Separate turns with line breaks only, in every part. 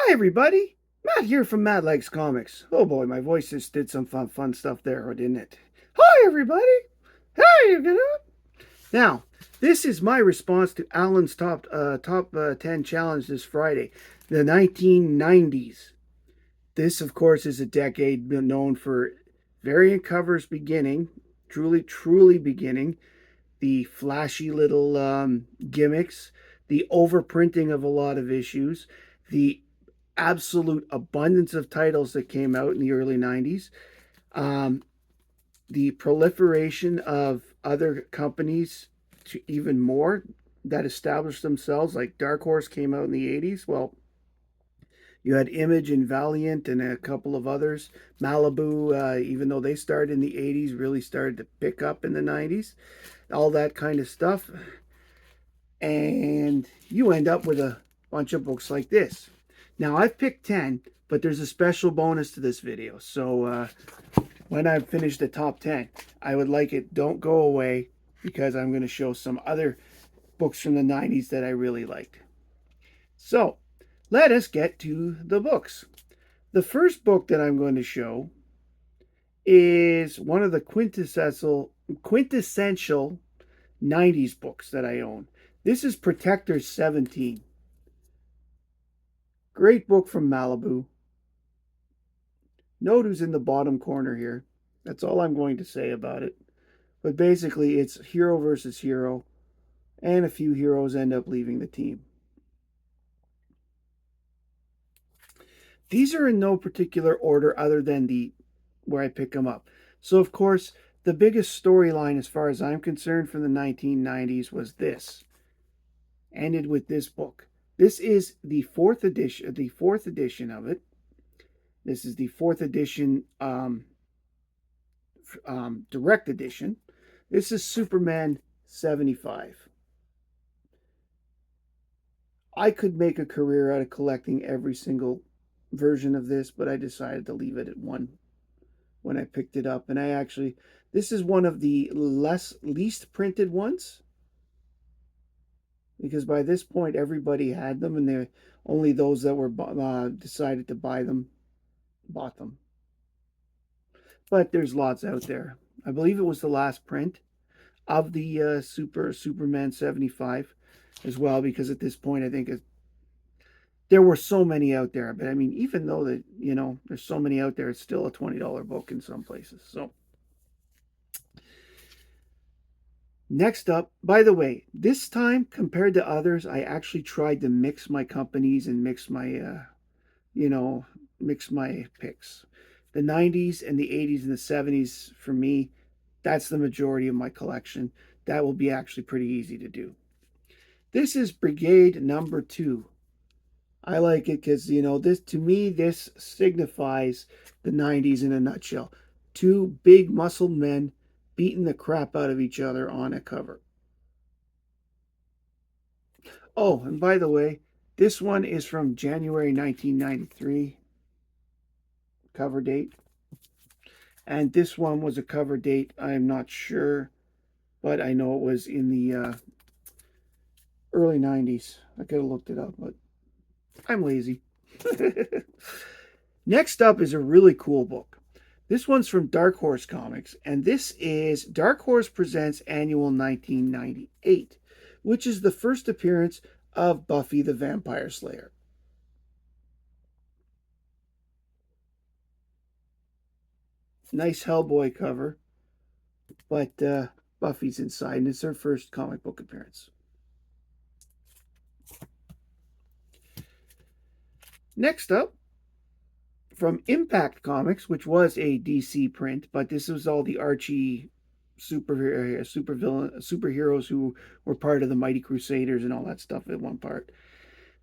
Hi, everybody. Matt here from Matt Likes Comics. Oh boy, my voice just did some fun stuff there, didn't it? Hi, everybody. How you doing? Now, this is my response to Allan's top 10 challenge this Friday, the 1990s. This, of course, is a decade known for variant covers beginning, truly beginning, the flashy little gimmicks, the overprinting of a lot of issues, the absolute abundance of titles that came out in the early 90s, um, the proliferation of other companies to even more that established themselves, like Dark Horse came out in the 80s. Well, you had Image and Valiant and a couple of others. Malibu, even though they started in the 80s, really started to pick up in the 90s. All that kind of stuff. And you end up with a bunch of books like this. Now, I've picked 10, but there's a special bonus to this video. So when I finish the top 10, I would like it, don't go away, because I'm going to show some other books from the 90s that I really liked. So let us get to the books. The first book that I'm going to show is one of the quintessential 90s books that I own. This is Protector 17. Great book from Malibu. Note who's in the bottom corner here. That's all I'm going to say about it. But basically, it's hero versus hero, and a few heroes end up leaving the team. These are in no particular order other than the where I pick them up. So, of course, the biggest storyline, as far as I'm concerned, from the 1990s was this. Ended with this book. This is the fourth edition of it. This is the fourth edition, direct edition. This is Superman 75. I could make a career out of collecting every single version of this, but I decided to leave it at one when I picked it up. And this is one of the least printed ones, because by this point everybody had them, and only those that were decided to buy them bought them. But there's lots out there. I believe it was the last print of the Superman 75 as well, because at this point I think there were so many out there. But I mean, even though that, there's so many out there, it's still a $20 book in some places. So next up, by the way, this time compared to others, I actually tried to mix my companies and mix my picks. The 90s and the 80s and the 70s, for me, that's the majority of my collection. That will be actually pretty easy to do. This is Brigade number 2. I like it because, this signifies the 90s in a nutshell. Two big muscled men beating the crap out of each other on a cover. Oh, and by the way, this one is from January 1993, cover date. And this one was a cover date, I'm not sure, but I know it was in the early 90s. I could have looked it up, but I'm lazy. Next up is a really cool book. This one's from Dark Horse Comics, and this is Dark Horse Presents Annual 1998, which is the first appearance of Buffy the Vampire Slayer. Nice Hellboy cover, but Buffy's inside, and it's her first comic book appearance. Next up, from Impact Comics, which was a DC print, but this was all the Archie superheroes who were part of the Mighty Crusaders and all that stuff at one part.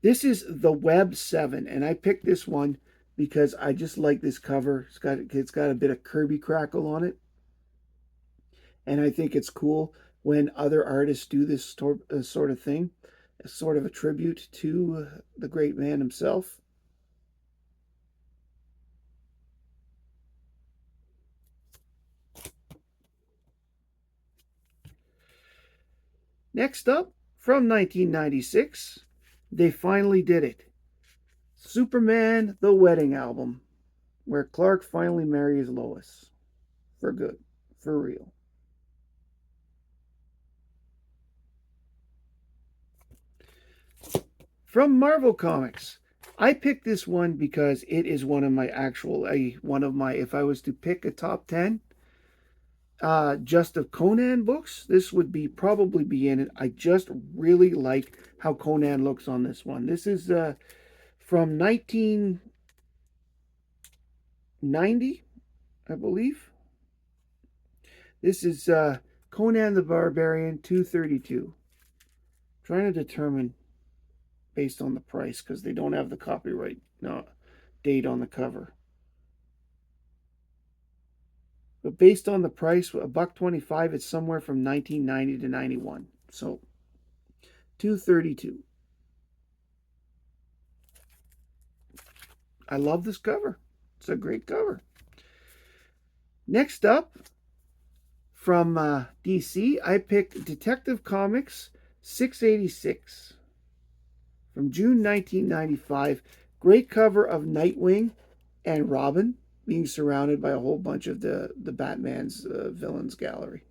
This is The Web 7, and I picked this one because I just like this cover. It's got a bit of Kirby crackle on it, and I think it's cool when other artists do this sort of thing, as sort of a tribute to the great man himself. Next up, from 1996, they finally did it. Superman The Wedding Album, where Clark finally marries Lois. For good. For real. From Marvel Comics. I picked this one because it is one of my if I was to pick a top 10 just of Conan books, this would be probably be in it. I just really like how Conan looks on this one. This is from 1990, I believe. This is Conan the Barbarian 232. Trying to determine based on the price because they don't have the copyright date on the cover. But based on the price, $1.25, it's somewhere from 1990 to 91. So 232. I love this cover. It's a great cover. Next up, from DC, I picked Detective Comics 686 from June 1995. Great cover of Nightwing and Robin being surrounded by a whole bunch of the Batman's villains gallery.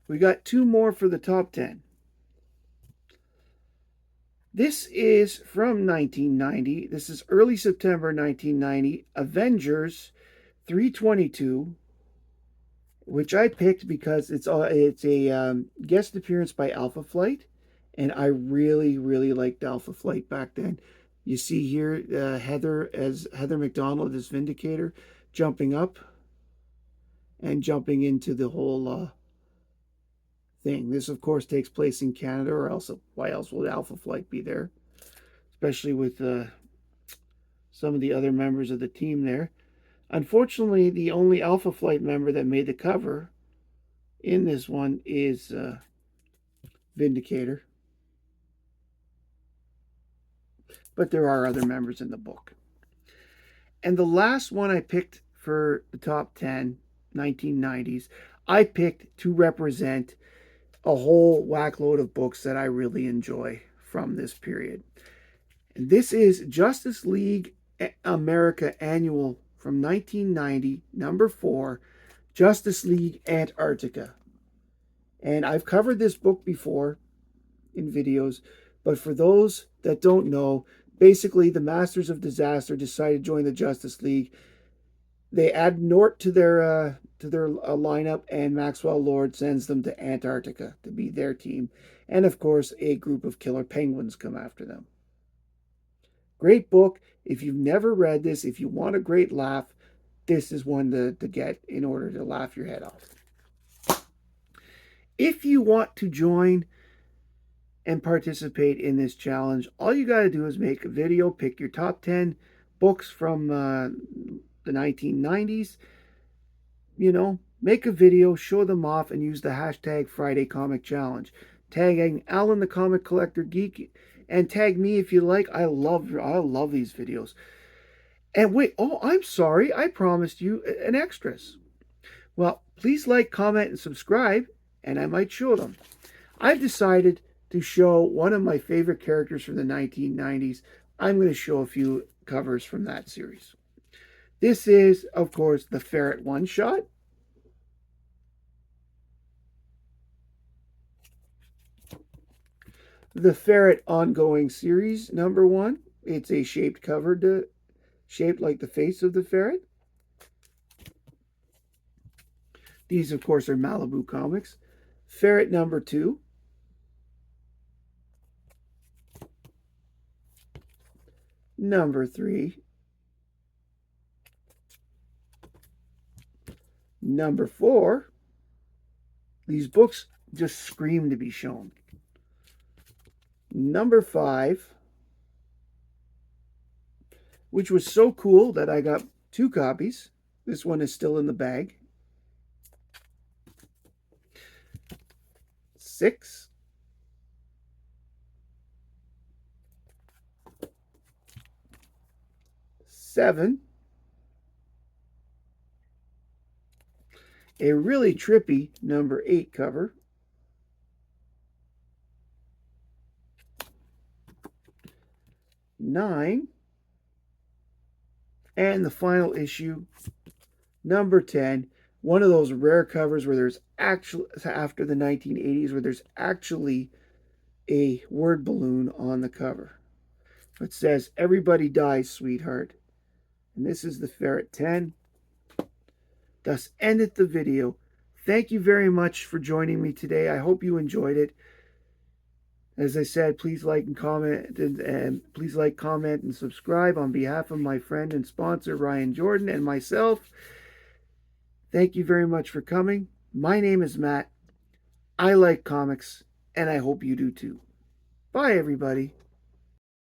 We got two more for the top 10. This is from 1990. This is early September 1990. Avengers 322, which I picked because it's a guest appearance by Alpha Flight, and I really liked Alpha Flight back then. You see here Heather McDonald as Vindicator, jumping up and jumping into the whole thing. This, of course, takes place in Canada, or else why else would Alpha Flight be there? Especially with some of the other members of the team there. Unfortunately, the only Alpha Flight member that made the cover in this one is Vindicator. But there are other members in the book. And the last one I picked for the top 10, 1990s, I picked to represent a whole whackload of books that I really enjoy from this period. And this is Justice League America Annual from 1990, number 4, Justice League Antarctica. And I've covered this book before in videos, but for those that don't know, basically the Masters of Disaster decided to join the Justice League. They add Nort to their lineup, and Maxwell Lord sends them to Antarctica to be their team. And of course, a group of killer penguins come after them. Great book. If you've never read this, if you want a great laugh, this is one to get in order to laugh your head off. If you want to join and participate in this challenge, all you got to do is make a video, pick your top 10 books from the 1990s, make a video, show them off, and use the hashtag Friday Comic Challenge. Tagging Allan the Comic Collector Geek, and tag me if you like. I love these videos. And wait, I'm sorry, I promised you an extras. Well, please like, comment, and subscribe, and I might show them. I've decided to show one of my favorite characters from the 1990s. I'm going to show a few covers from that series. This is, of course, the Ferret one-shot. The Ferret ongoing series, number 1. It's a shaped cover, shaped like the face of the ferret. These, of course, are Malibu Comics. Ferret number 2. Number 3. Number 4. These books just scream to be shown. Number 5, which was so cool that I got 2 copies. This one is still in the bag. 6. 7. A really trippy number 8 cover. Nine. And the final issue, number 10. One of those rare covers where there's actually, after the 1980s, where there's actually a word balloon on the cover. It says, "Everybody dies, sweetheart." And this is the Ferret 10. Thus endeth the video. Thank you very much for joining me today. I hope you enjoyed it. As I said, please like and comment, and please like, comment, and subscribe on behalf of my friend and sponsor Ryan Jordan and myself. Thank you very much for coming. My name is Matt. I like comics, and I hope you do too. Bye, everybody.